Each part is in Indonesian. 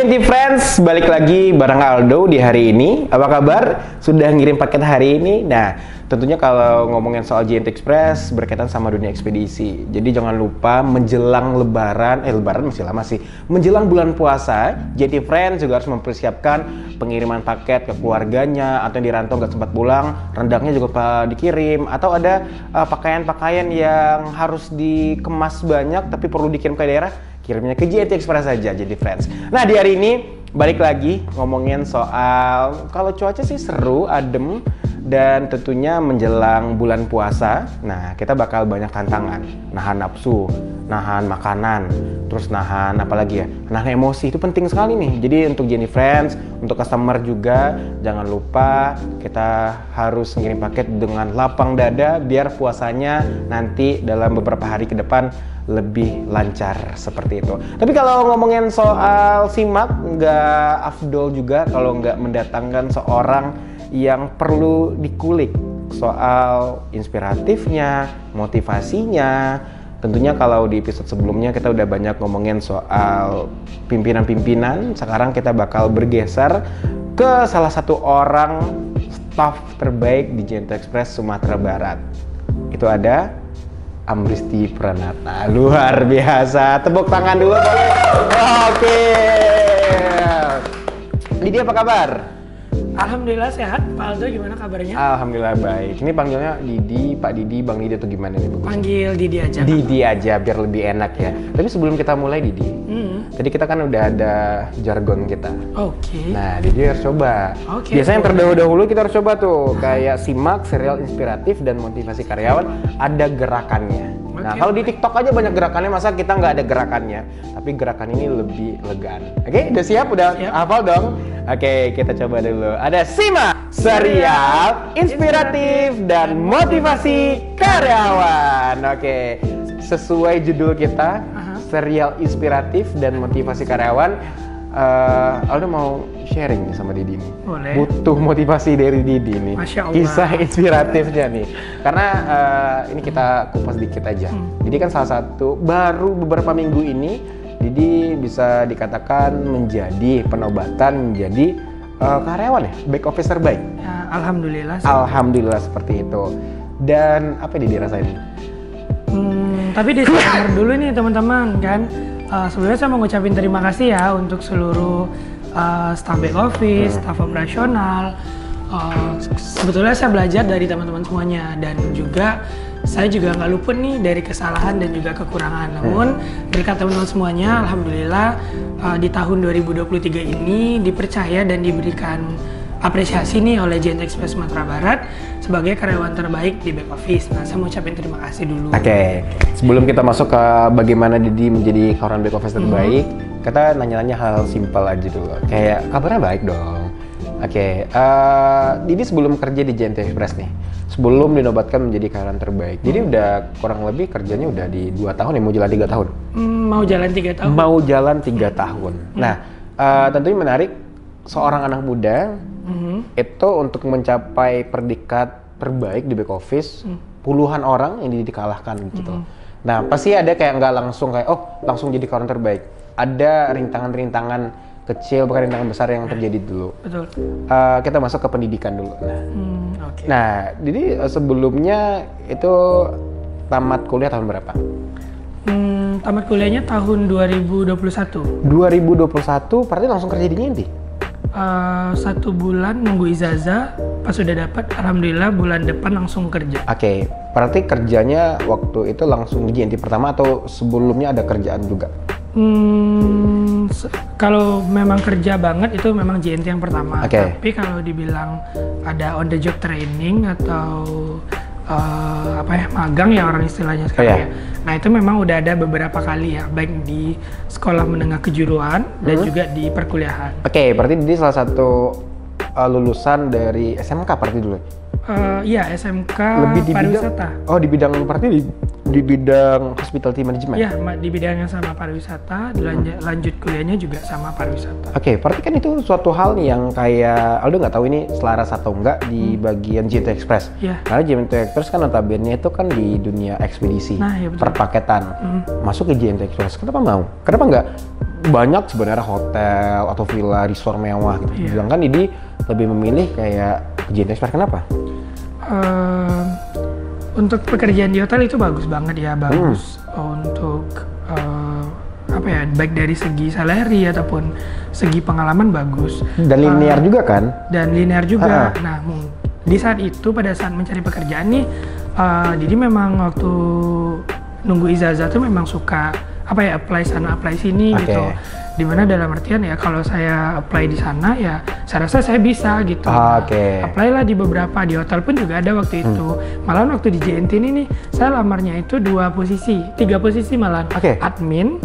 JNT Friends, balik lagi bareng Aldo di hari ini. Apa kabar? Sudah ngirim paket hari ini? Nah, tentunya kalau ngomongin soal JNT Express berkaitan sama dunia ekspedisi. Jadi jangan lupa menjelang lebaran masih lama sih. Menjelang bulan puasa, JNT Friends juga harus mempersiapkan pengiriman paket ke keluarganya atau yang di rantau nggak sempat pulang, rendangnya juga dikirim, atau ada pakaian-pakaian yang harus dikemas banyak tapi perlu dikirim ke daerah, kirimnya ke JNT Express saja, JNT Friends. Nah, di hari ini balik lagi ngomongin soal kalau cuaca sih seru, adem, dan tentunya menjelang bulan puasa. Nah, kita bakal banyak tantangan, nahan nafsu, nahan makanan, terus nahan apa lagi ya? Nahan emosi, itu penting sekali nih. Jadi untuk JNT Friends, untuk customer juga jangan lupa kita harus ngirim paket dengan lapang dada biar puasanya nanti dalam beberapa hari ke depan lebih lancar seperti itu. Tapi kalau ngomongin soal simak, nggak afdol juga kalau nggak mendatangkan seorang yang perlu dikulik soal inspiratifnya, motivasinya. Tentunya kalau di episode sebelumnya kita udah banyak ngomongin soal pimpinan-pimpinan, sekarang kita bakal bergeser ke salah satu orang staff terbaik di JNT Express Sumatera Barat. Itu ada Amristi Pranata. Luar biasa. Tepuk tangan dulu boleh? Oke. Didi apa kabar? Alhamdulillah sehat. Pak Aldo gimana kabarnya? Alhamdulillah baik. Ini panggilnya Didi, Pak Didi, Bang Didi atau gimana nih? Panggil Didi aja. Didi aja biar lebih enak ya. Tapi sebelum kita mulai Didi, tadi kita kan udah ada jargon kita. Oke. Nah, Didi harus coba. Biasanya yang terdahulu kita harus coba tuh, kayak simak serial inspiratif dan motivasi karyawan, ada gerakannya. Nah, kalau di TikTok aja banyak gerakannya, masa kita nggak ada gerakannya? Tapi gerakan ini lebih elegan. Oke, udah siap? Udah hafal dong? Oke, kita coba dulu. Ada simak serial inspiratif dan motivasi karyawan. Oke, sesuai judul kita, serial inspiratif dan motivasi karyawan. Aldo mau sharing nih sama Didi nih. Boleh. Butuh motivasi dari Didi nih. Masya Allah. Kisah inspiratifnya nih. Karena ini kita kupas dikit aja. Jadi kan salah satu baru beberapa minggu ini Didi bisa dikatakan menjadi penobatan, menjadi karyawan ya, back office terbaik. Ya, alhamdulillah. Alhamdulillah seperti itu. Dan apa Didi rasain? Tapi disclaimer dulu nih teman-teman kan. Sebelumnya saya mau ngucapin terima kasih ya untuk seluruh staf back office, staf operasional. Sebetulnya saya belajar dari teman-teman semuanya, dan juga saya juga nggak luput nih dari kesalahan dan juga kekurangan. Namun berkat teman-teman semuanya, alhamdulillah di tahun 2023 ini dipercaya dan diberikan apresiasi nih oleh JNT Express Sumatera Barat sebagai karyawan terbaik di back office. Nah, saya mau ucapin terima kasih dulu. Oke, sebelum kita masuk ke bagaimana Didi menjadi karyawan back office terbaik, kita nanya-nanya hal simpel aja dulu. Kayak kabarnya baik dong. Oke, Didi sebelum kerja di JNT Express nih, sebelum dinobatkan menjadi karyawan terbaik, jadi udah kurang lebih kerjanya udah di 2 tahun ya, mau jalan 3 tahun? Mau jalan 3 tahun. Mau jalan 3 tahun. Nah, tentunya menarik, seorang anak muda itu untuk mencapai predikat terbaik di back office, puluhan orang yang dikalahkan gitu. Nah, pasti ada kayak nggak langsung kayak, oh langsung jadi karyawan terbaik. Ada rintangan-rintangan kecil, bukan rintangan besar yang terjadi dulu. Betul. Kita masuk ke pendidikan dulu. Okay. Nah, jadi sebelumnya itu tamat kuliah tahun berapa? Tamat kuliahnya tahun 2021. 2021, berarti langsung kerja di JNT? 1 bulan nunggu ijazah, pas sudah dapat, alhamdulillah bulan depan langsung kerja. Oke, berarti kerjanya waktu itu langsung di JNT pertama atau sebelumnya ada kerjaan juga? Kalau memang kerja banget itu memang JNT yang pertama. Okay. Tapi kalau dibilang ada on the job training atau magang ya orang istilahnya sekarang ya. Nah, itu memang udah ada beberapa kali ya, baik di sekolah menengah kejuruan dan juga di perkuliahan. Oke, berarti dia salah satu lulusan dari SMK berarti dulu. Iya, SMK Lebih di pariwisata. bidang, di bidang berarti di bidang hospitality management. Iya, di bidangnya sama pariwisata, lanjut kuliahnya juga sama pariwisata. Oke, berarti kan itu suatu hal nih yang kayak Aldo nggak tahu ini selaras atau enggak di bagian JT Express. Iya. Karena JT Express kan notabene itu kan di dunia ekspedisi, Nah, iya betul. perpaketan. Masuk ke JT Express, kenapa mau? Kenapa nggak banyak sebenarnya hotel atau villa resort mewah gitu. Iya. Sedangkan Didi lebih memilih kayak JT Express, kenapa? Untuk pekerjaan di hotel itu bagus banget ya, bagus untuk apa ya, baik dari segi salary ataupun segi pengalaman bagus. Dan linear juga kan? Dan linear juga. Nah, di saat itu pada saat mencari pekerjaan nih, jadi memang waktu nunggu ijazah tuh memang suka apa ya, apply sana apply sini gitu. Dimana dalam artian ya kalau saya apply di sana ya saya rasa saya bisa gitu. Apply lah di beberapa, di hotel pun juga ada waktu itu. Malahan waktu di JNT ini nih saya lamarnya itu 3 posisi malahan. Admin,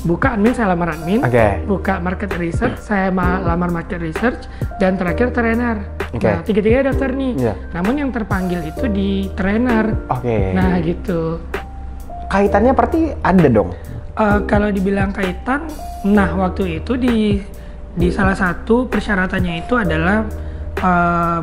buka admin saya lamar admin, buka market research saya lamar market research, dan terakhir trainer. Nah, tiga-tiganya daftar nih. Namun yang terpanggil itu di trainer. Nah gitu. Kaitannya berarti ada dong? Kalau dibilang kaitan, nah waktu itu di salah satu persyaratannya itu adalah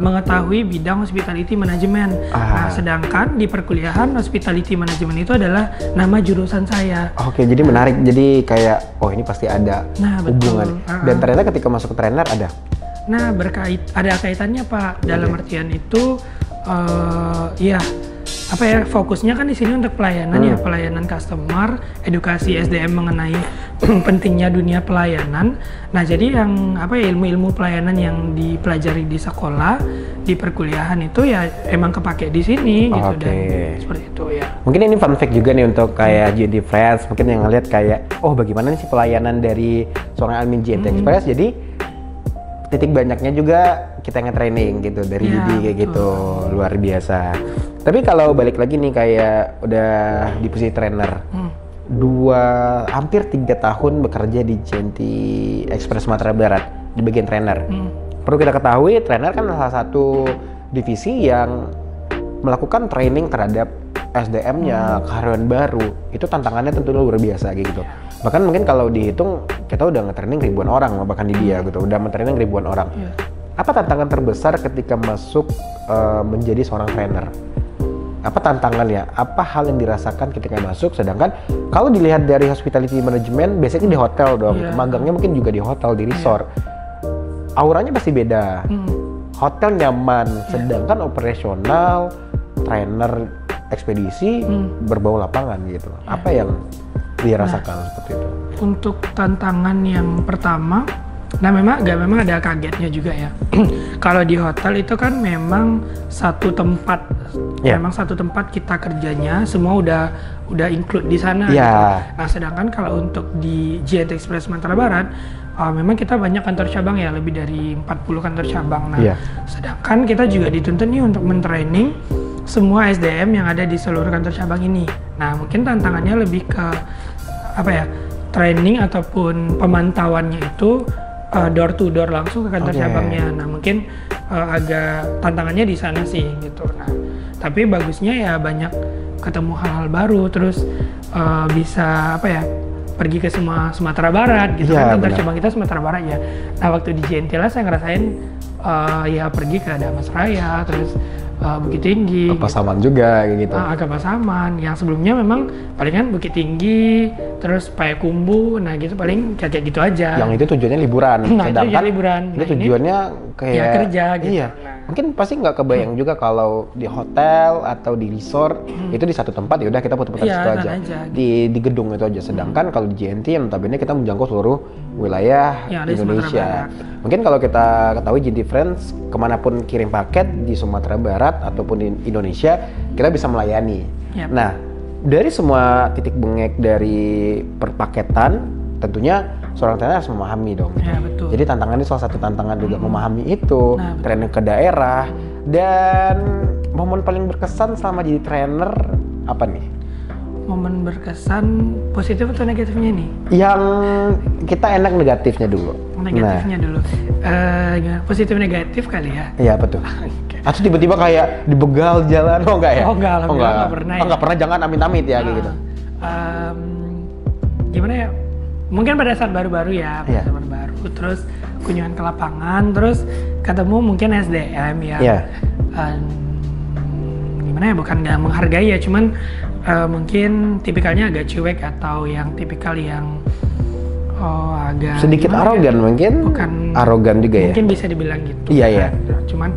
mengetahui bidang hospitality management. Nah, sedangkan di perkuliahan hospitality management itu adalah nama jurusan saya. Jadi menarik. Jadi kayak ini pasti ada hubungan. Dan ternyata ketika masuk ke trainer ada. Nah, ada kaitannya Pak. Dalam artian itu ya apa ya, fokusnya kan di sini untuk pelayanan ya, pelayanan customer, edukasi SDM mengenai pentingnya dunia pelayanan. Nah, jadi yang apa ya, ilmu-ilmu pelayanan yang dipelajari di sekolah, di perkuliahan itu ya emang kepake di sini gitu. Dan seperti itu ya. Mungkin ini fun fact juga nih untuk kayak JT Friends, mungkin yang ngeliat kayak bagaimana sih pelayanan dari seorang admin JT Express. Jadi titik banyaknya juga kita nge-training gitu dari Didi kayak gitu, luar biasa. Tapi kalau balik lagi nih kayak udah di posisi trainer, hampir 3 tahun bekerja di JT Express Sumatera Barat di bagian trainer. Perlu kita ketahui, trainer kan salah satu divisi yang melakukan training terhadap SDM-nya, karyawan baru. Itu tantangannya tentunya luar biasa gitu. Bahkan mungkin kalau dihitung kita udah nge-training ribuan orang, bahkan di dia gitu, udah nge-training ribuan orang. Apa tantangan terbesar ketika masuk menjadi seorang trainer? Apa tantangannya? Apa hal yang dirasakan ketika masuk? Sedangkan kalau dilihat dari hospitality management, biasanya di hotel dong, magangnya mungkin juga di hotel, di resort. Auranya pasti beda. Hotel nyaman, sedangkan operasional, trainer ekspedisi berbau lapangan gitu. Apa yang dirasakan seperti itu? Untuk tantangan yang pertama, memang ada kagetnya juga ya. Kalau di hotel itu kan memang satu tempat, memang satu tempat kita kerjanya, semua udah include di sana. Gitu. Nah, sedangkan kalau untuk di JT Express Sumatera Barat, memang kita banyak kantor cabang ya, lebih dari 40 kantor cabang. Nah, sedangkan kita juga dituntut nih untuk mentraining semua SDM yang ada di seluruh kantor cabang ini. Nah, mungkin tantangannya lebih ke apa ya, training ataupun pemantauannya itu door to door langsung ke kantor cabangnya. Nah, mungkin agak tantangannya di sana sih gitu. Nah, tapi bagusnya ya banyak ketemu hal-hal baru, terus bisa apa ya, pergi ke semua Sumatera Barat gitu kan, kantor cabang kita Sumatera Barat ya. Nah, waktu di JNT lah saya ngerasain ya pergi ke Damas Raya, terus Bukit Tinggi, Pasaman juga kayak gitu. Agak Pasaman. Yang sebelumnya memang palingan Bukit Tinggi, terus Payakumbuh, nah gitu paling kayak gitu aja. Yang itu tujuannya liburan. Nah, sedangkan itu liburan. Ini tujuannya kayak ya kerja gitu. Iya. Mungkin pasti nggak kebayang juga kalau di hotel atau di resort itu di satu tempat ya udah kita putar-putar situ aja. Di gedung itu aja. Sedangkan kalau di JNT yang notabene kita menjangkau seluruh wilayah Indonesia. Mungkin kalau kita ketahui JT Friends kemanapun kirim paket di Sumatera Barat ataupun di Indonesia kita bisa melayani. Nah, dari semua titik bengek dari perpaketan tentunya seorang trainer harus memahami dong. Betul. Jadi tantangannya salah satu tantangan juga memahami itu, trainer ke daerah. Dan momen paling berkesan selama jadi trainer apa nih? Momen berkesan positif atau negatifnya nih? Yang kita enak negatifnya dulu. Negatifnya dulu. Positif negatif kali ya? Iya, betul. Atau tiba-tiba kayak dibegal jalan, enggak ya? Oh enggak, alhamdulillah enggak pernah. Enggak pernah, jangan amit-amit ya kayak gitu. Gimana ya? Mungkin pada saat baru-baru ya, pada saat baru. Terus kunjungan ke lapangan, terus ketemu mungkin SDM ya. Gimana ya? Bukan nggak menghargai ya, cuman mungkin tipikalnya agak cuek atau yang tipikal yang agak sedikit arogan ya? Mungkin. Bukan arogan juga ya. Mungkin bisa dibilang gitu. Iya. Cuman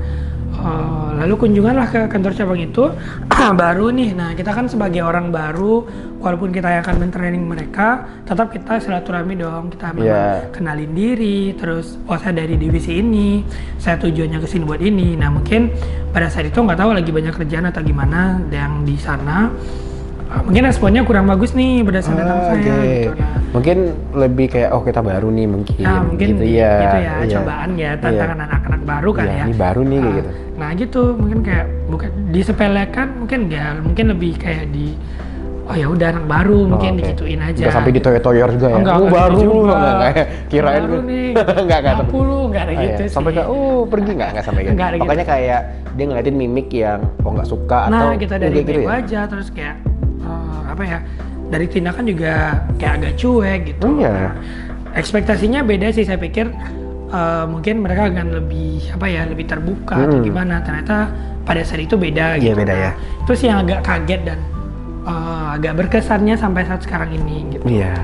lalu kunjunganlah ke kantor cabang itu baru nih. Nah, kita kan sebagai orang baru, walaupun kita yang akan mentraining mereka, tetap kita silaturahmi dong. Kita memang kenalin diri, terus saya dari divisi ini, saya tujuannya ke sini buat ini. Nah, mungkin pada saat itu nggak tahu lagi banyak kerjaan atau gimana yang di sana. Mungkin responnya kurang bagus nih berdasarkan datang saya gitu. Nah, mungkin lebih kayak kita baru nih mungkin. Nah, mungkin gitu ya, cobaan ya, tantangan anak-anak baru kan ya. Ini baru nih kayak gitu. Nah gitu, mungkin kayak bukan disepelekan, mungkin enggak, mungkin lebih kayak ya udah anak baru, mungkin digituin aja. Enggak sampai ditoyor-toyor juga ya. Enggak baru juga. Enggak kirain baru nih. enggak ada gitu sih. Sampai kayak pergi enggak sampai gitu. Makanya gitu. Kayak dia ngeliatin mimik yang enggak suka nah, atau kita dari gitu ya. aja terus kayak dari tindakan juga kayak agak cuek gitu. Nah, ekspektasinya beda sih, saya pikir mungkin mereka akan lebih lebih terbuka atau gimana. Ternyata pada saat itu beda gitu. Beda ya. Itu sih yang agak kaget dan agak berkesannya sampai saat sekarang ini gitu. Iya.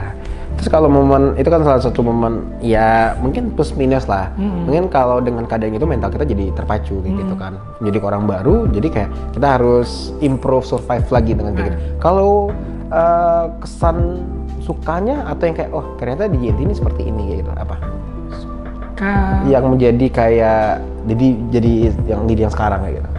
Terus kalau momen itu kan salah satu momen ya mungkin plus minus lah. Mungkin kalau dengan keadaan itu mental kita jadi terpacu gitu kan. Jadi orang baru, jadi kayak kita harus improve, survive lagi dengan kayak gitu. Kalau kesan sukanya atau yang kayak ternyata di JNT ini seperti ini gitu, apa? Yang menjadi kayak jadi yang sekarang kayak gitu.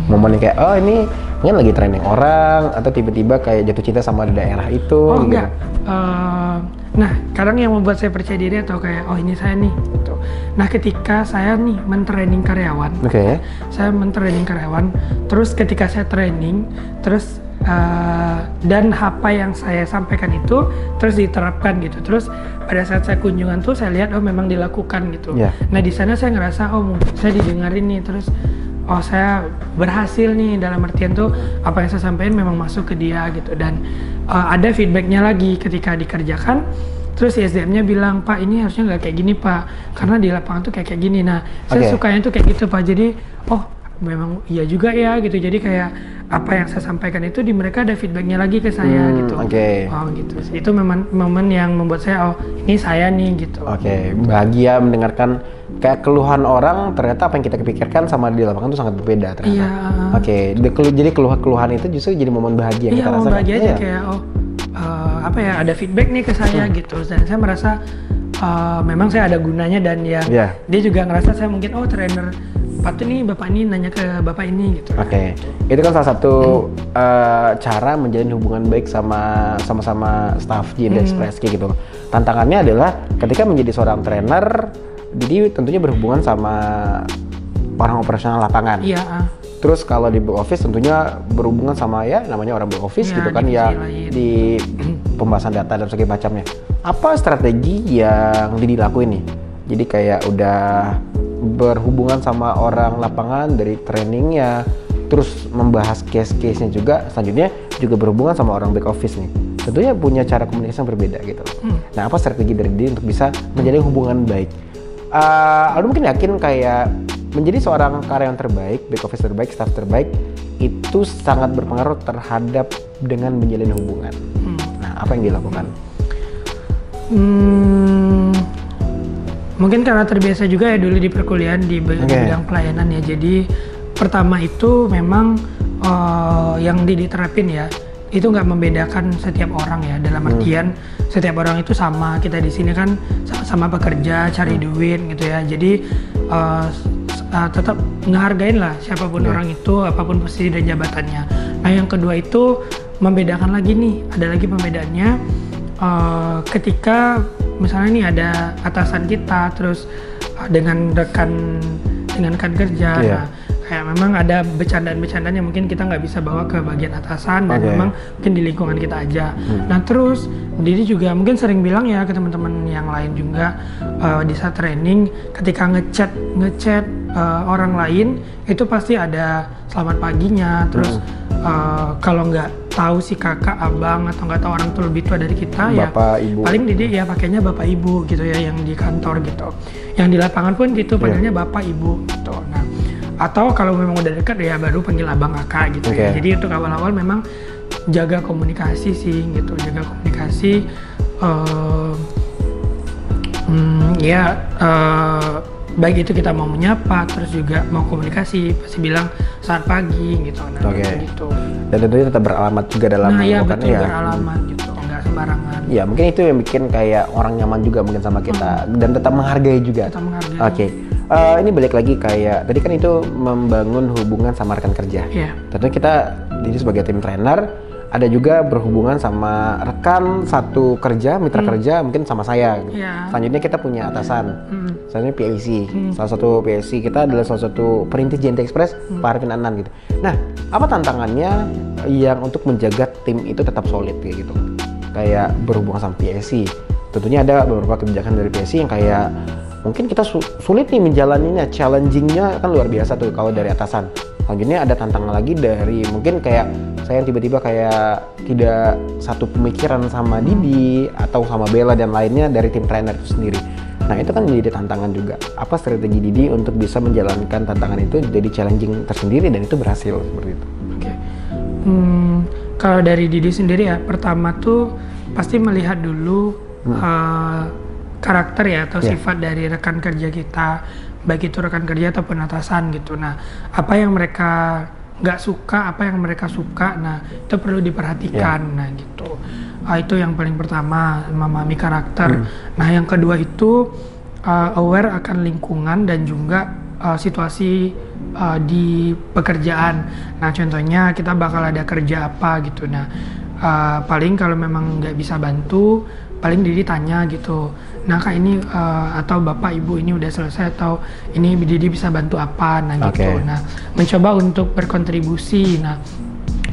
Momen kayak ini mungkin lagi training orang atau tiba-tiba kayak jatuh cinta sama daerah itu gitu. Enggak. Nah, kadang yang membuat saya percaya diri atau kayak ini saya nih gitu. Nah, ketika saya nih mentraining karyawan. Saya mentraining karyawan, terus ketika saya training, terus dan apa yang saya sampaikan itu terus diterapkan gitu. Terus pada saat saya kunjungan tuh saya lihat memang dilakukan gitu. Nah, di sana saya ngerasa saya didengarin nih, terus saya berhasil nih, dalam artian tuh apa yang saya sampaikan memang masuk ke dia gitu. Dan ada feedbacknya lagi ketika dikerjakan, terus si SDM-nya bilang, Pak ini harusnya nggak kayak gini Pak, karena di lapangan tuh kayak gini. Nah, saya sukanya tuh kayak gitu Pak, jadi memang iya juga ya gitu. Jadi kayak apa yang saya sampaikan itu di mereka ada feedbacknya lagi ke saya gitu. Gitu. Itu memang momen yang membuat saya ini saya nih gitu. Bahagia mendengarkan kayak keluhan orang, ternyata apa yang kita pikirkan sama di lapangan itu sangat berbeda ternyata. Jadi keluhan itu justru jadi momen bahagia yang kita rasakan. Iya, momen bahagia aja kayak ada feedback nih ke saya gitu. Dan saya merasa memang saya ada gunanya, dan dia juga ngerasa saya mungkin trainer patut nih bapak ini nanya ke bapak ini gitu. Itu kan salah satu cara menjalin hubungan baik sama-sama staff JNT Express kayak gitu. Tantangannya adalah ketika menjadi seorang trainer, jadi tentunya berhubungan sama orang operasional lapangan. Terus kalau di back office tentunya berhubungan sama namanya orang back office gitu kan ya, di pembahasan data dan sebagainya macamnya. Apa strategi yang dilakuin nih? Jadi kayak udah berhubungan sama orang lapangan dari trainingnya, terus membahas case-case-nya juga, selanjutnya juga berhubungan sama orang back office nih. Tentunya punya cara komunikasi yang berbeda gitu. Nah, apa strategi dari dia untuk bisa menjalin hubungan baik? Aldo mungkin yakin kayak menjadi seorang karyawan terbaik, back office terbaik, staff terbaik itu sangat berpengaruh terhadap dengan menjalin hubungan. Nah, apa yang dilakukan? Mungkin karena terbiasa juga ya dulu di perkuliahan di bidang pelayanan ya. Jadi pertama itu memang yang diterapin ya, itu nggak membedakan setiap orang ya, dalam artian setiap orang itu sama. Kita di sini kan sama bekerja cari duit gitu ya, jadi tetap ngehargain lah siapapun orang itu, apapun posisi dan jabatannya. Nah, yang kedua itu membedakan lagi nih, ada lagi pembedaannya ketika misalnya nih ada atasan kita terus dengan rekan kerja. Nah, kayak memang ada bercandaan-bercandaan yang mungkin kita nggak bisa bawa ke bagian atasan dan memang mungkin di lingkungan kita aja. Nah terus Didi juga mungkin sering bilang ya ke teman-teman yang lain juga di saat training ketika ngechat orang lain itu pasti ada selamat paginya, terus kalau nggak tahu si kakak, abang atau nggak tahu orang tua lebih tua dari kita Bapak, ya Ibu. paling Didi ya pakainya Bapak Ibu gitu ya, yang di kantor gitu, yang di lapangan pun gitu panggilnya Bapak Ibu gitu. Nah atau kalau memang udah dekat ya baru panggil abang kakak gitu ya. Jadi untuk awal-awal memang jaga komunikasi sih gitu, jaga komunikasi baik itu kita mau menyapa terus juga mau komunikasi pasti bilang selamat pagi gitu. Nah gitu. Dan tentunya tetap beralamat juga dalam betul, beralamat gitu, nggak sembarangan. Ya mungkin itu yang bikin kayak orang nyaman juga mungkin sama kita dan tetap menghargai juga. Tetap menghargai. Ini balik lagi kayak tadi kan itu membangun hubungan sama rekan kerja. Tentunya kita jadi sebagai tim trainer ada juga berhubungan sama rekan satu kerja, mitra kerja mungkin sama saya. Selanjutnya kita punya atasan, misalnya PLC. Salah satu PLC kita adalah salah satu perintis JNT Express, Pak Arifin Anan gitu. Nah, apa tantangannya yang untuk menjaga tim itu tetap solid kayak gitu? Kayak berhubungan sama PLC. Tentunya ada beberapa kebijakan dari PLC yang kayak mungkin kita sulit nih menjalaninya, challenging-nya kan luar biasa tuh kalau dari atasan. Selanjutnya ada tantangan lagi dari mungkin kayak saya yang tiba-tiba kayak tidak satu pemikiran sama Didi atau sama Bella dan lainnya dari tim trainer itu sendiri. Nah itu kan menjadi tantangan juga. Apa strategi Didi untuk bisa menjalankan tantangan itu jadi challenging tersendiri dan itu berhasil seperti itu? Kalau dari Didi sendiri ya, pertama tuh pasti melihat dulu karakter ya atau sifat dari rekan kerja kita, baik itu rekan kerja ataupun atasan gitu. Nah, apa yang mereka nggak suka, apa yang mereka suka, nah itu perlu diperhatikan. Nah gitu. Itu yang paling pertama, memahami karakter. Nah yang kedua itu aware akan lingkungan dan juga situasi di pekerjaan. Nah contohnya kita bakal ada kerja apa gitu. Nah paling kalau memang nggak bisa bantu, paling Didi tanya gitu. Nah kak ini atau bapak ibu ini udah selesai atau ini Didi bisa bantu apa? Nah gitu. Nah mencoba untuk berkontribusi. Nah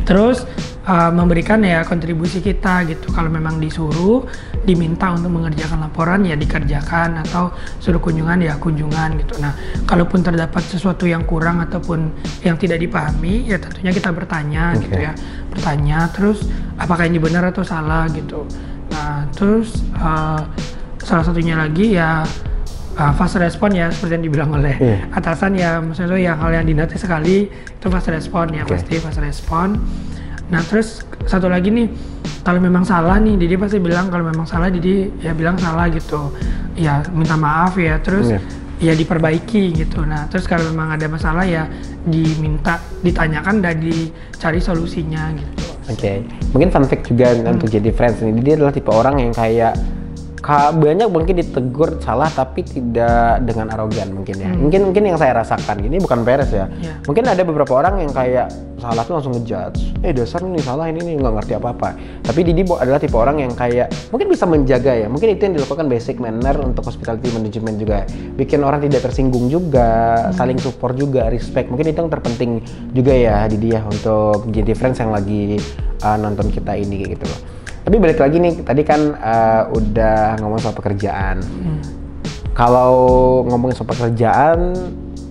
terus memberikan ya kontribusi kita gitu. Kalau memang disuruh, diminta untuk mengerjakan laporan ya dikerjakan, atau suruh kunjungan ya kunjungan gitu. Nah kalaupun terdapat sesuatu yang kurang ataupun yang tidak dipahami ya tentunya kita bertanya gitu ya. Bertanya terus apakah ini benar atau salah gitu. Nah terus salah satunya lagi ya fast respon ya, seperti yang dibilang oleh atasan ya, maksudnya itu yang hal yang dinanti sekali itu fast respon ya, pasti fast respon. Nah terus satu lagi nih, kalau memang salah nih Didi pasti bilang kalau memang salah Didi ya bilang salah gitu ya, minta maaf ya, terus ya diperbaiki gitu. Nah terus kalau memang ada masalah ya diminta, ditanyakan dan dicari solusinya gitu. Mungkin fun fact juga untuk jadi friends ini, dia adalah tipe orang yang kayak banyak mungkin ditegur salah tapi tidak dengan arogan mungkin ya. Mungkin yang saya rasakan ini bukan peres ya. Mungkin ada beberapa orang yang kayak salah tuh langsung ngejudge. Dasar nih salah ini nih nggak ngerti apa-apa. Tapi Didi adalah tipe orang yang kayak mungkin bisa menjaga ya. Mungkin itu yang dilakukan basic manner untuk hospitality management juga. Bikin orang tidak tersinggung juga, saling support juga, respect. Mungkin itu yang terpenting juga ya Didi ya untuk jadi friends yang lagi nonton kita ini kayak gitu loh. Tapi balik lagi nih, tadi kan udah ngomong soal pekerjaan. Kalau ngomongin soal pekerjaan,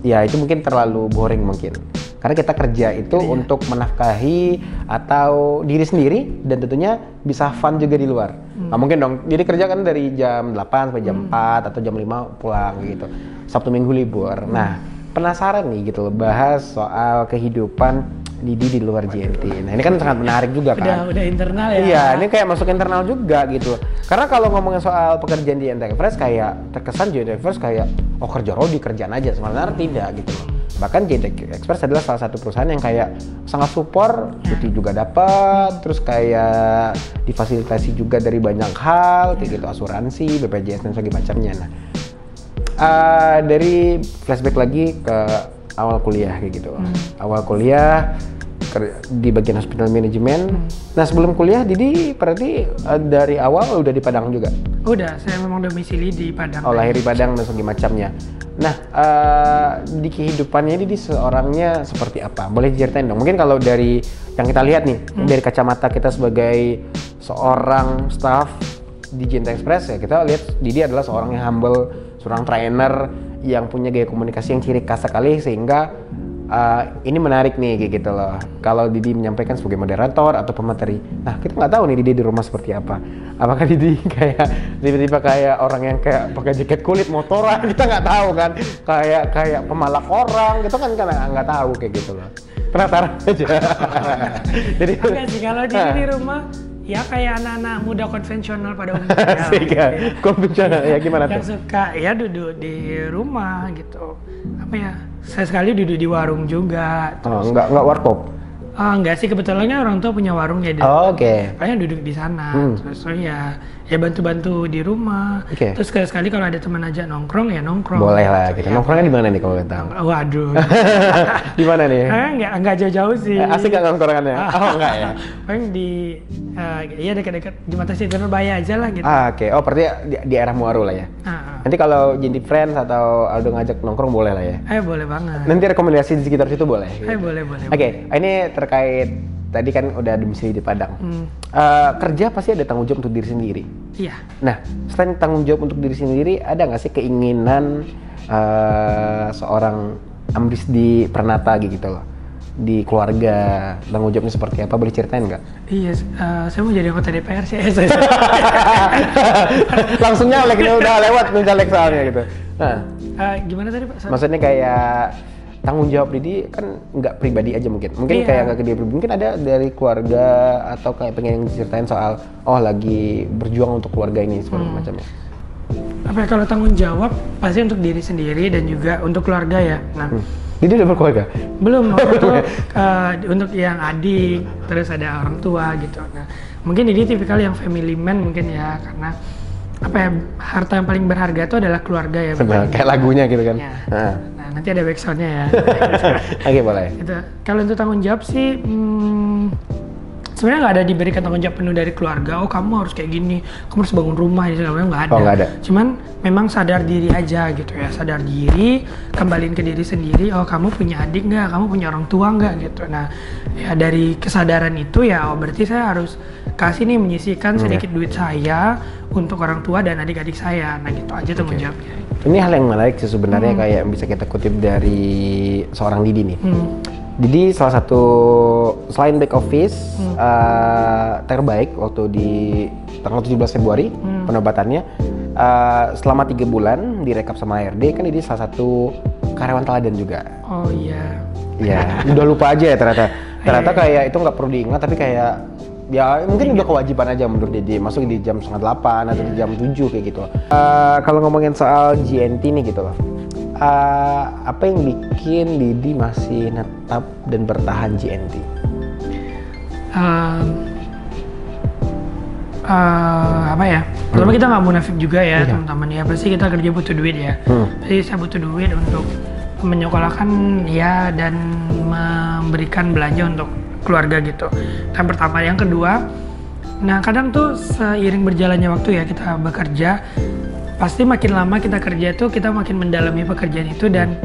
ya itu mungkin terlalu boring mungkin. Karena kita kerja itu untuk menafkahi atau diri sendiri dan tentunya bisa fun juga di luar. Nah mungkin dong, jadi kerja kan dari jam 8 sampai jam 4 atau jam 5 pulang gitu. Sabtu Minggu libur. Nah penasaran nih gitu loh, bahas soal kehidupan Didi di luar JNT. Nah ini kan sangat menarik juga kan. Udah internal ya. Iya, ini kayak masuk internal juga gitu. Karena kalau ngomongin soal pekerjaan di JNT Express kayak terkesan JNT Express kayak kerja rodi, kerjaan aja, sebenarnya tidak gitu loh. Bahkan JNT Express adalah salah satu perusahaan yang kayak sangat support, cuti juga dapat, terus kayak difasilitasi juga dari banyak hal, kayak gitu, asuransi, BPJS dan sebagainya macamnya. Nah, dari flashback lagi ke awal kuliah kayak gitu. Awal kuliah di bagian hospital management. Nah sebelum kuliah Didi berarti dari awal udah di Padang juga? Udah, saya memang domisili di Padang. Oh lahir di Padang dan segala macamnya. Nah di kehidupannya Didi seorangnya seperti apa? Boleh diceritain dong? Mungkin kalau dari yang kita lihat nih, dari kacamata kita sebagai seorang staff di JNT Express ya, kita lihat Didi adalah seorang yang humble, seorang trainer yang punya gaya komunikasi yang ciri khas sekali, sehingga ini menarik nih kayak gitu loh. Kalau Didi menyampaikan sebagai moderator atau pemateri, nah kita nggak tahu nih Didi di rumah seperti apa. Apakah Didi kayak tiba-tiba kayak orang yang kayak pakai jaket kulit motoran, kita nggak tahu kan, kayak pemalak orang gitu kan, nggak tahu kayak gitu loh. Penasaran aja. Jadi Enggak sih, kalau di rumah ya kayak anak-anak muda konvensional pada umumnya. Asik ya, konvensional ya gimana Yang tuh? suka ya duduk di rumah gitu. Apa ya? Saya sekali duduk di warung juga. Oh, nggak warkop? Enggak sih, kebetulannya orang tua punya warung ya. Oh, oke. Makanya duduk di sana. Terus ya bantu-bantu di rumah. Oke. Terus sekali-sekali kalau ada teman ajak nongkrong ya nongkrong. Boleh lah kita. Nongkrongnya di mana nih kalau kita tahu? Waduh. Di mana nih? Enggak jauh-jauh sih. Asik nggak nongkrongannya? Oh enggak ya? Paling ya dekat-dekat Jembatan Sidorbaya aja lah gitu. Oke. Oh berarti di arah Muaru lah ya? Nanti kalau JNT Friends atau Aldo ngajak nongkrong boleh lah ya? Boleh banget. Nanti rekomendasi di sekitar situ boleh? Boleh. Oke, ini terkait tadi kan udah domisili di Padang. Kerja pasti ada tanggung jawab untuk diri sendiri. Iya. Nah, selain tanggung jawab untuk diri sendiri, ada nggak sih keinginan seorang Amrisdi Pranata gitu loh, di keluarga, tanggung jawabnya seperti apa? Boleh ceritain nggak? Iya, saya mau jadi anggota DPR sih. Langsung nyalek, ini udah lewat mencalek soalnya gitu. Nah, gimana tadi Pak? maksudnya kayak tanggung jawab Didi kan nggak pribadi aja mungkin Iya. kayak nggak ke dia pribadi, mungkin ada dari keluarga atau kayak pengen diceritain soal lagi berjuang untuk keluarga ini seperti macamnya. Apa ya, kalau tanggung jawab pasti untuk diri sendiri dan juga untuk keluarga ya. Nah, Didi udah berkeluarga? belum waktu itu untuk yang adik, terus ada orang tua gitu. Nah, mungkin ini tipikal yang family man mungkin ya, karena apa ya, harta yang paling berharga itu adalah keluarga ya. Sebenarnya kayak lagunya gitu kan. Ya. Nah. Nah, nanti ada backsoundnya ya. Oke, boleh. Gitu. Kalau untuk tanggung jawab sih, sebenarnya nggak ada diberikan tanggung jawab penuh dari keluarga. Oh kamu harus kayak gini, kamu harus bangun rumah, gitu nggak ada. Oh, nggak ada. Cuman memang sadar diri aja gitu ya, sadar diri, kembaliin ke diri sendiri. Oh kamu punya adik nggak, kamu punya orang tua nggak gitu. Nah ya dari kesadaran itu ya, berarti saya harus kasih nih, menyisihkan sedikit duit saya untuk orang tua dan adik-adik saya. Nah gitu aja tanggung jawabnya. Ini hal yang menarik sih sebenarnya, kayak bisa kita kutip dari seorang Didi nih. Didi salah satu, selain back office terbaik waktu di tanggal 17 Februari penobatannya, selama 3 bulan direkap sama HRD kan Didi salah satu karyawan teladan juga. Oh iya. Ya, udah lupa aja ya ternyata. Ternyata kayak itu nggak perlu diingat, tapi kayak ya mungkin udah kewajiban aja menurut Didi, masuk di jam 7:30 atau di jam 7 kayak gitu. Kalau ngomongin soal JNT nih gitu loh, apa yang bikin Didi masih netap dan bertahan JNT? Apa ya? Pertama kita nggak munafik juga ya teman-teman ya. Pasti kita kerja butuh duit ya. Pasti saya butuh duit untuk menyekolahkan ya dan memberikan belanja untuk keluarga gitu. Yang pertama, yang kedua, nah kadang tuh seiring berjalannya waktu ya kita bekerja, pasti makin lama kita kerja itu kita makin mendalami pekerjaan itu dan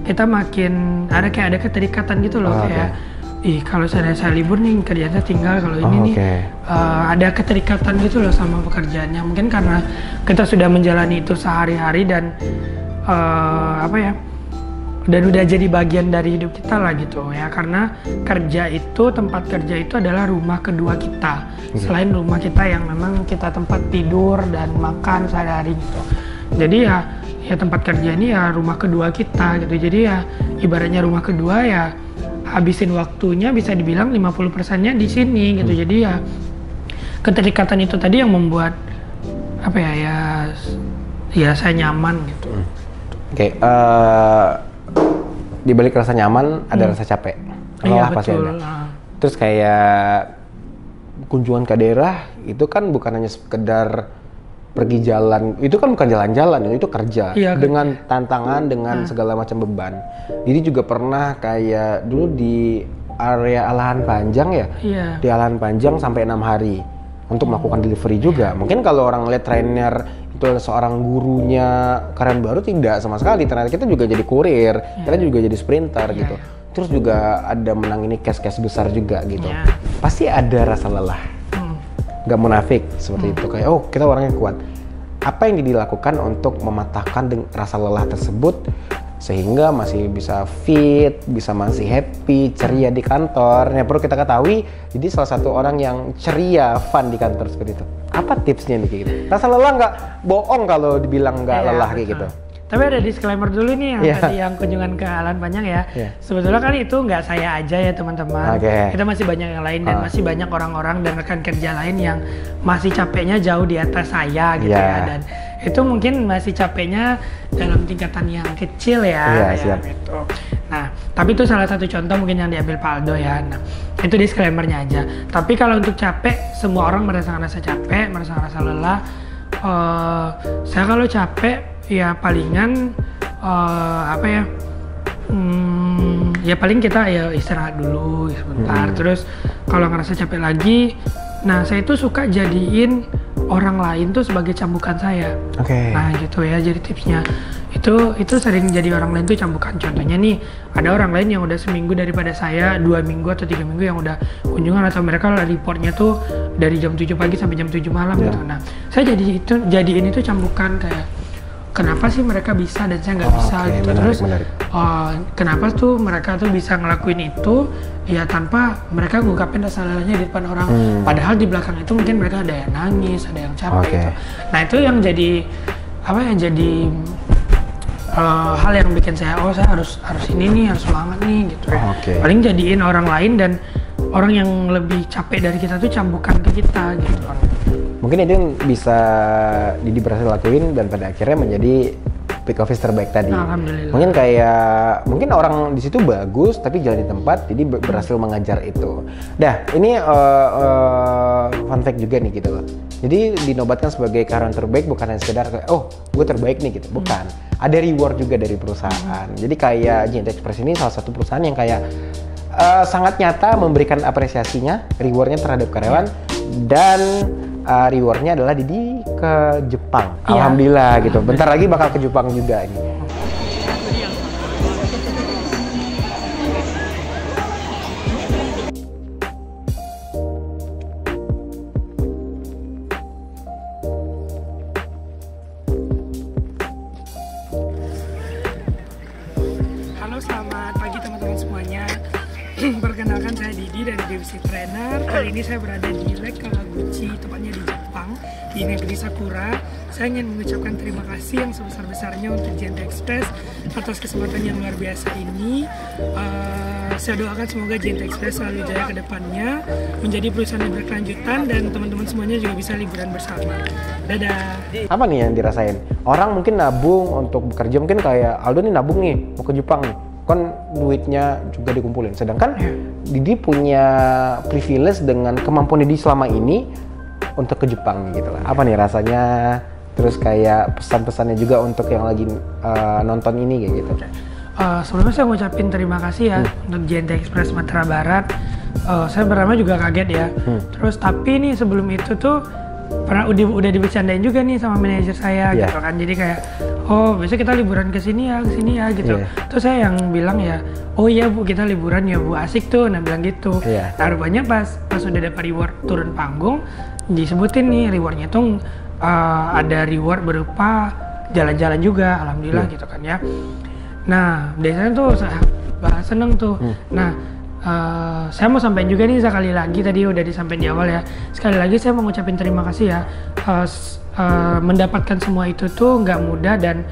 kita makin ada keterikatan gitu loh, kayak kalau saya libur nih kerjanya tinggal, kalau ini nih ada keterikatan gitu loh sama pekerjaannya. Mungkin karena kita sudah menjalani itu sehari-hari dan dan udah jadi bagian dari hidup kita lah gitu ya, karena tempat kerja itu adalah rumah kedua kita, selain rumah kita yang memang kita tempat tidur dan makan sehari-hari gitu. Jadi ya tempat kerja ini ya rumah kedua kita gitu. Jadi ya ibaratnya rumah kedua ya, habisin waktunya bisa dibilang 50%-nya di sini gitu. Jadi ya keterikatan itu tadi yang membuat ya saya nyaman gitu. Di balik rasa nyaman ada rasa capek. Iya pasti betul. ada. Terus kayak kunjungan ke daerah itu kan bukan hanya sekedar pergi jalan, itu kan bukan jalan-jalan, itu kerja dengan tantangan, dengan segala macam beban. Jadi juga pernah kayak dulu di area lahan panjang ya. Iya. Di lahan panjang sampai 6 hari untuk melakukan delivery juga. Mungkin kalau orang lihat trainer itu seorang gurunya karyawan baru, tidak sama sekali. Ternyata kita juga jadi kurir, kita juga jadi sprinter gitu. Terus juga ada menang ini cash besar juga gitu. Pasti ada rasa lelah. Gak munafik seperti itu, kayak oh kita orangnya kuat. Apa yang dilakukan untuk mematahkan rasa lelah tersebut sehingga masih bisa fit, bisa masih happy, ceria di kantor. Yang perlu kita ketahui, jadi salah satu orang yang ceria, fun di kantor seperti itu. Apa tipsnya nih kayak gitu? Rasa lelah nggak bohong kalau dibilang nggak lelah kayak gitu. Tapi ada disclaimer dulu nih yang tadi yang kunjungan ke lahan panjang ya. Sebetulnya kan itu nggak saya aja ya teman-teman. Kita masih banyak yang lain dan masih banyak orang-orang dan rekan kerja lain yang masih capeknya jauh di atas saya gitu ya. Dan itu mungkin masih capeknya dalam tingkatan yang kecil ya. Gitu. Nah, tapi itu salah satu contoh mungkin yang diambil Pak Aldo ya. Nah, itu disclaimernya aja. Tapi kalau untuk capek, semua orang merasa capek, merasa lelah. Saya kalau capek ya palingan ya paling kita ya istirahat dulu sebentar. Terus kalau ngerasa capek lagi, nah saya itu suka jadiin orang lain tuh sebagai cambukan saya. Nah gitu ya, jadi tipsnya itu sering jadi orang lain tuh cambukan. Contohnya nih, ada orang lain yang udah seminggu daripada saya, 2 minggu atau 3 minggu yang udah kunjungan, atau mereka reportnya tuh dari jam 7 pagi sampai jam 7 malam gitu. Nah saya jadiin itu cambukan, kayak kenapa sih mereka bisa dan saya nggak bisa gitu. Terus kenapa tuh mereka tuh bisa ngelakuin itu ya tanpa mereka ngungkapin rasa lelahnya di depan orang. Padahal di belakang itu mungkin mereka ada yang nangis, ada yang capek gitu. Nah itu yang jadi hal yang bikin saya saya harus ini nih, harus semangat nih gitu. Paling jadiin orang lain dan orang yang lebih capek dari kita tuh cambukan ke kita gitu. Mungkin itu yang bisa Didi berhasil lakuin dan pada akhirnya menjadi back office terbaik tadi. Alhamdulillah. Mungkin orang di situ bagus tapi jalan di tempat, jadi berhasil mengajar itu. Dah, ini fun fact juga nih gitu loh. Jadi dinobatkan sebagai karyawan terbaik bukan hanya sekedar gue terbaik nih gitu, bukan. Ada reward juga dari perusahaan. Jadi kayak JNT Express ini salah satu perusahaan yang kayak sangat nyata memberikan apresiasinya, rewardnya terhadap karyawan, dan rewardnya adalah Didi ke Jepang. Alhamdulillah gitu. Bentar lagi bakal ke Jepang juga ini. Halo, selamat pagi teman-teman semuanya. Perkenalkan, saya Didi dari Divisi Trainer. Kali ini saya berada di Lake Kawaguchi, tepatnya di Jepang, di negeri Sakura. Saya ingin mengucapkan terima kasih yang sebesar-besarnya untuk JNT Express atas kesempatan yang luar biasa ini. Saya doakan semoga JNT Express selalu jaya ke depannya, menjadi perusahaan yang berkelanjutan, dan teman-teman semuanya juga bisa liburan bersama. Dadah! Apa nih yang dirasain? Orang mungkin nabung untuk bekerja, mungkin kayak Aldo nih nabung nih, mau ke Jepang nih. Kan duitnya juga dikumpulin. Sedangkan Didi punya privilege dengan kemampuan Didi selama ini untuk ke Jepang gitu lah. Apa nih rasanya? Terus kayak pesan-pesannya juga untuk yang lagi nonton ini kayak gitu. Sebelumnya saya ngucapin terima kasih ya untuk JNT Express Sumatera Barat. Saya pertama juga kaget ya. Terus tapi nih sebelum itu tuh udah dibercandain juga nih sama manajer saya gitu kan. Jadi kayak besok kita liburan ke sini ya gitu. Terus saya yang bilang ya, oh iya Bu, kita liburan ya Bu, asik tuh. Nah bilang gitu. Nah rupanya pas udah dapat reward turun panggung, disebutin nih rewardnya tuh ada reward berupa jalan-jalan juga, alhamdulillah gitu kan ya. Nah biasanya tuh saya seneng tuh. Nah saya mau sampaikan juga nih sekali lagi, tadi udah disampaikan di awal ya. Sekali lagi saya mau ngucapin terima kasih ya. Mendapatkan semua itu tuh nggak mudah dan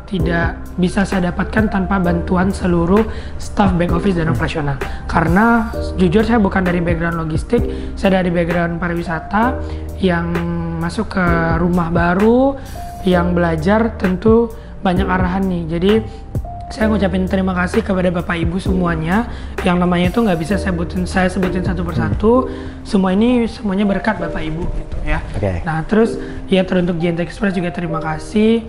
tidak bisa saya dapatkan tanpa bantuan seluruh staff back office dan operasional. Karena jujur saya bukan dari background logistik, saya dari background pariwisata yang masuk ke rumah baru, yang belajar tentu banyak arahan nih. Jadi saya ngucapin terima kasih kepada Bapak Ibu semuanya, yang namanya itu nggak bisa saya sebutin satu persatu. Semuanya berkat Bapak Ibu gitu ya. Nah terus ya teruntuk JNT Express juga terima kasih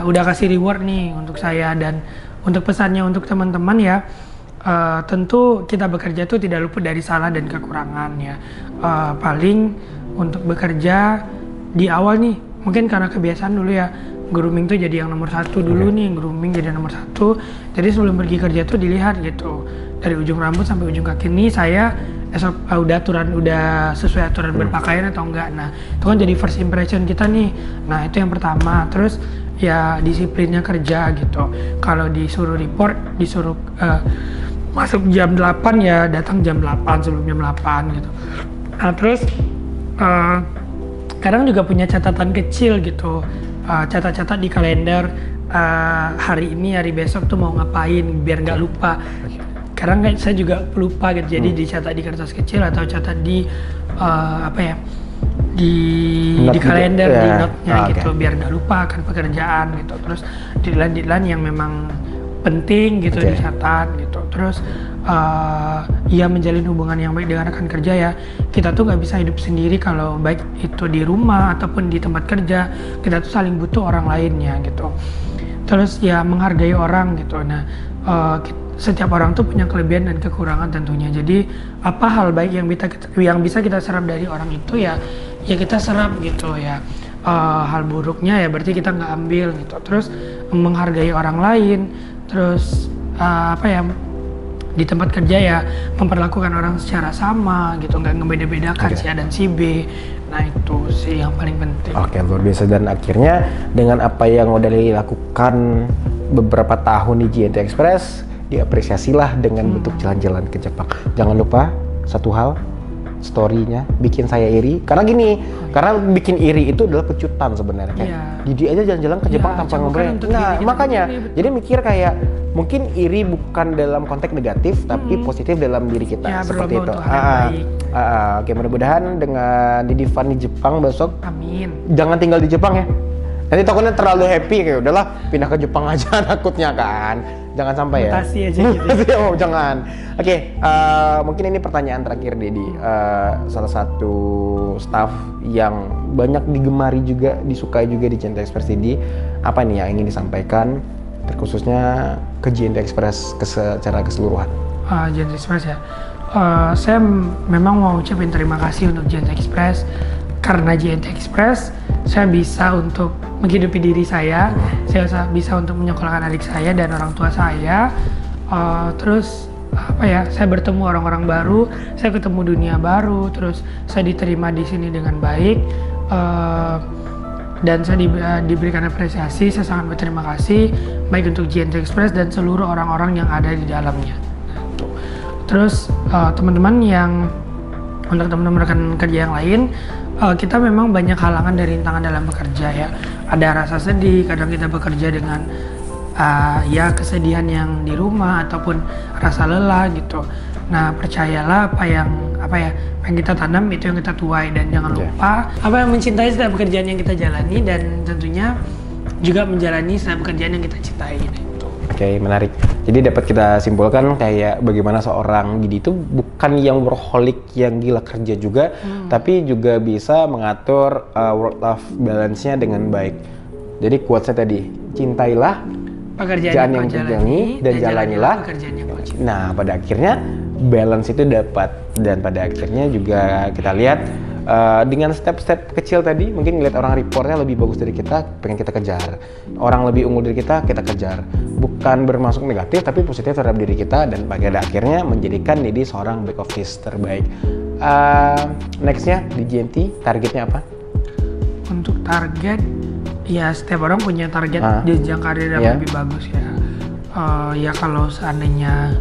udah kasih reward nih untuk saya, dan untuk pesannya untuk teman-teman ya, tentu kita bekerja itu tidak luput dari salah dan kekurangan ya. Paling untuk bekerja di awal nih, mungkin karena kebiasaan dulu ya, grooming tuh jadi yang nomor satu dulu nih, grooming jadi nomor satu. Jadi sebelum pergi kerja tuh dilihat gitu, dari ujung rambut sampai ujung kaki nih saya udah sesuai aturan berpakaian atau enggak. Nah itu kan jadi first impression kita nih. Nah itu yang pertama. Terus ya disiplinnya kerja gitu. Kalau disuruh report, disuruh masuk jam 8 ya datang jam 8 sebelum jam 8 gitu. Nah terus kadang juga punya catatan kecil gitu, catat-catat di kalender hari ini hari besok tuh mau ngapain biar nggak lupa. Kadang saya juga lupa gitu, jadi dicatat di kertas kecil atau catat di di kalender gitu, di ya. note-nya gitu biar nggak lupa akan pekerjaan gitu. Terus deadline yang memang penting gitu dicatat gitu. Terus ya menjalin hubungan yang baik dengan rekan kerja ya. Kita tuh nggak bisa hidup sendiri, kalau baik itu di rumah ataupun di tempat kerja, kita tuh saling butuh orang lainnya gitu. Terus ya menghargai orang gitu. Nah setiap orang tuh punya kelebihan dan kekurangan tentunya. Jadi apa hal baik yang bisa kita serap dari orang itu ya kita serap gitu ya. Hal buruknya ya berarti kita nggak ambil gitu. Terus menghargai orang lain. Terus di tempat kerja ya memperlakukan orang secara sama gitu, nggak ngebeda-bedakan si A dan si B. Nah itu sih yang paling penting. Oke, luar biasa. Dan akhirnya dengan apa yang udah dilakukan beberapa tahun di JNT Express, diapresiasilah dengan bentuk jalan-jalan ke Jepang. Jangan lupa satu hal, story-nya bikin saya iri. Karena gini, karena bikin iri itu adalah pecutan sebenarnya. Kayak Didi aja jalan-jalan ke Jepang tanpa ngobrol. Nah, makanya jadi mikir kayak mungkin iri bukan dalam konteks negatif, tapi positif dalam diri kita. Seperti itu. Oke, mudah-mudahan dengan Didi Van di Jepang besok. Amin. Jangan tinggal di Jepang ya. Nanti takutnya terlalu happy kayak udahlah pindah ke Jepang aja takutnya kan. Jangan sampai ya. Mutasi aja gitu. Jangan. Oke, mungkin ini pertanyaan terakhir Dedi. Salah satu staff yang banyak digemari juga, disukai juga di JNT Express ini, apa nih yang ingin disampaikan terkhususnya ke JNT Express secara keseluruhan? JNT Express ya. Saya memang mau ucapin terima kasih untuk JNT Express. Karena JNT Express, saya bisa untuk menghidupi diri saya bisa untuk menyekolahkan adik saya dan orang tua saya. Terus saya bertemu orang-orang baru, saya ketemu dunia baru, terus saya diterima di sini dengan baik, dan saya diberikan apresiasi. Saya sangat berterima kasih baik untuk JNT Express dan seluruh orang-orang yang ada di dalamnya. Terus teman-teman untuk teman-teman rekan kerja yang lain, kita memang banyak halangan dan rintangan dalam bekerja ya. Ada rasa sedih, kadang kita bekerja dengan kesedihan yang di rumah ataupun rasa lelah gitu. Nah percayalah apa yang kita tanam itu yang kita tuai, dan jangan lupa mencintai setiap pekerjaan yang kita jalani, dan tentunya juga menjalani setiap pekerjaan yang kita cintai. Oke, menarik. Jadi dapat kita simpulkan kayak bagaimana seorang Didi itu bukan yang workaholic yang gila kerja juga, tapi juga bisa mengatur work-life balance-nya dengan baik. Jadi quotes-nya tadi, cintailah pekerjaan yang dijalani dan jalanilah pekerjaan yang kau cintai. Nah, pada akhirnya balance itu dapat, dan pada akhirnya juga kita lihat dengan step-step kecil tadi, mungkin ngeliat orang reportnya lebih bagus dari kita, pengen kita kejar. Orang lebih unggul dari kita kejar. Bukan bermaksud negatif, tapi positif terhadap diri kita, dan pada akhirnya menjadikan Didi seorang back office terbaik. Nextnya di JNT, targetnya apa? Untuk target, ya setiap orang punya target jenjang karir yang lebih bagus ya. Ya kalau seandainya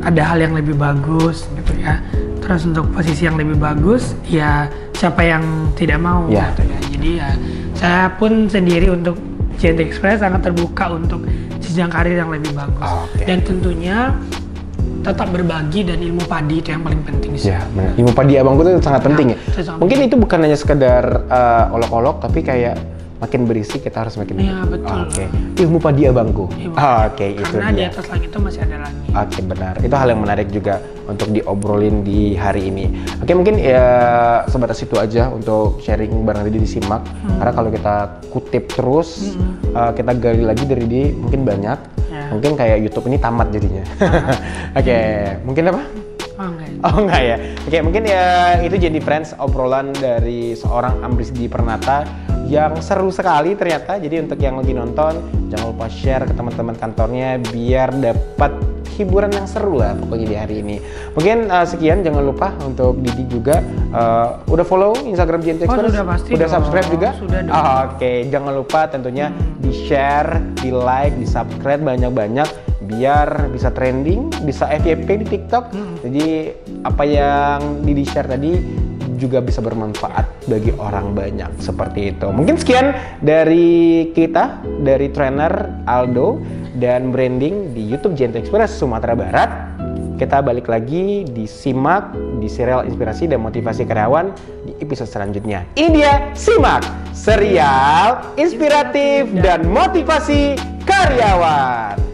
ada hal yang lebih bagus gitu ya, terus untuk posisi yang lebih bagus, ya siapa yang tidak mau gitu ya. Jadi ya saya pun sendiri untuk JNT Express sangat terbuka untuk jenjang karir yang lebih bagus. Dan tentunya tetap berbagi, dan ilmu padi itu yang paling penting sih. Ya, benar. Ilmu padi abangku itu sangat penting ya. Mungkin itu bukan hanya sekedar olok-olok, tapi kayak makin berisi kita harus makin betul. Ilmu padi abangku. Itu karena dia. Di atas langit itu masih ada langit. Benar. Itu hal yang menarik juga untuk diobrolin di hari ini. Mungkin sebatas itu aja untuk sharing bareng Didi disimak. Karena kalau kita kutip terus, kita gali lagi dari Didi mungkin banyak. Mungkin kayak YouTube ini tamat jadinya. Oke, mungkin apa? Oh enggak ya. Oh enggak ya. Oke, mungkin ya itu jadi friends obrolan dari seorang Amrisdi Pernata yang seru sekali ternyata. Jadi untuk yang lagi nonton, jangan lupa share ke teman-teman kantornya biar dapat hiburan yang seru lah pokoknya di hari ini. Mungkin sekian, jangan lupa untuk Didi juga udah follow Instagram JNT Express? Sudah pasti. Udah dong. subscribe juga? Sudah dong. Oke, jangan lupa tentunya di-share, di-like, di-subscribe banyak-banyak biar bisa trending, bisa FYP di TikTok. Jadi apa yang di-share tadi juga bisa bermanfaat bagi orang banyak, seperti itu. Mungkin sekian dari kita, dari trainer Aldo dan branding di YouTube JNT Express Sumatera Barat. Kita balik lagi disimak di serial inspirasi dan motivasi karyawan di episode selanjutnya. Ini dia, simak serial inspiratif dan motivasi karyawan.